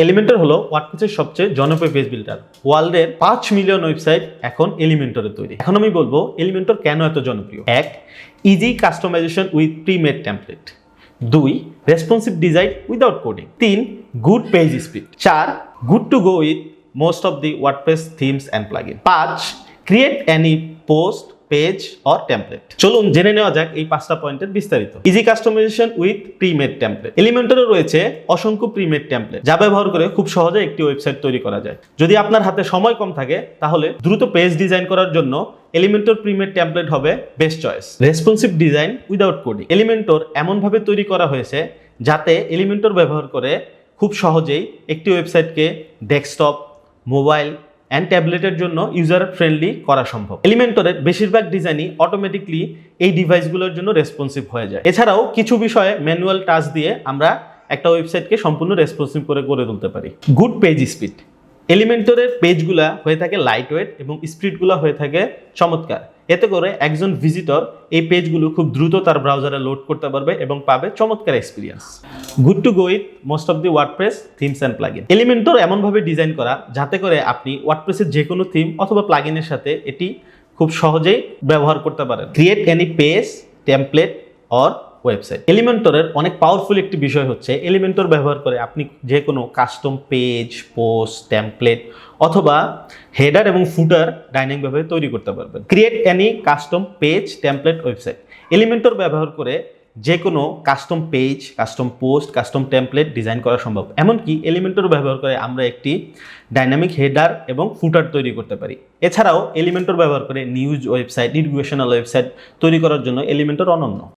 Elementor হলো ওয়ার্ডপ্রেসের সবচেয়ে জনপ্রিয় পেজ বিল্ডার। ওয়ার্ল্ডের 5 মিলিয়ন ওয়েবসাইট এখন এলিমেন্টরে তৈরি। এখন আমি বলবো এলিমেন্টর কেন এত জনপ্রিয়। 1, easy customization with premade template. 2, responsive design without coding. 3, good page speed. 4, good to go with most of the WordPress themes and plugin. 5, create any post page or template. চলুন জেনে নেওয়া যাক এই 5টা পয়েন্টের বিস্তারিত। Easy customization with premade template. এলিমেন্টরে রয়েছে অসংখ্য প্রি-মেড টেমপ্লেট যা ব্যবহার করে খুব সহজে একটি ওয়েবসাইট তৈরি করা যায়। যদি আপনার হাতে সময় কম থাকে তাহলে দ্রুত পেজ ডিজাইন করার জন্য এলিমেন্টর প্রি-মেড টেমপ্লেট হবে best choice. Responsive design without coding. Elementor এমনভাবে তৈরি করা হয়েছে যাতে এলিমেন্টর ব্যবহার করে খুব সহজেই একটি ওয়েবসাইটকে ডেস্কটপ, মোবাইল অ্যান্ড ট্যাবলেটের জন্য ইউজার ফ্রেন্ডলি করা সম্ভব। এলিমেন্টরের বেশিরভাগ ডিজাইনই অটোমেটিকলি এই ডিভাইসগুলোর জন্য রেসপন্সিভ হয়ে যায়। এছাড়াও কিছু বিষয়ে ম্যানুয়াল টাচ দিয়ে আমরা একটা ওয়েবসাইটকে সম্পূর্ণ রেসপন্সিভ করে গড়ে তুলতে পারি। Good page speed. এলিমেন্টরের পেজগুলা হয়ে থাকে লাইট ওয়েট এবং স্পিডগুলো হয়ে থাকে চমৎকার। এতে করে একজন ভিজিটর এই পেজগুলো খুব দ্রুত তার ব্রাউজারে লোড করতে পারবে এবং পাবে চমৎকার experience. Good to go with most of the WordPress themes and plugin. Elementor এমনভাবে ডিজাইন করা যাতে করে আপনি ওয়ার্ডপ্রেসের যে কোনো থিম অথবা প্লাগইনের সাথে এটি খুব সহজেই ব্যবহার করতে পারেন। Create any page, template or website. এলিমেন্টরের অনেক পাওয়ারফুল একটি বিষয় হচ্ছে এলিমেন্টর ব্যবহার করে আপনি যে কোনো কাস্টম পেজ, পোস্ট, টেমপ্লেট অথবা হেডার এবং ফুটার ডাইনামিকভাবে তৈরি করতে পারবেন। Create any custom page, template, website. Elementor ব্যবহার করে যে কোনো custom page, custom post, custom template design করা সম্ভব। এমনকি এলিমেন্টর ব্যবহার করে আমরা একটি ডাইনামিক হেডার এবং ফুটার তৈরি করতে পারি। এছাড়াও এলিমেন্টর ব্যবহার করে নিউজ ওয়েবসাইট, এডুকেশনাল ওয়েবসাইট তৈরি করার জন্য এলিমেন্টর অনন্য।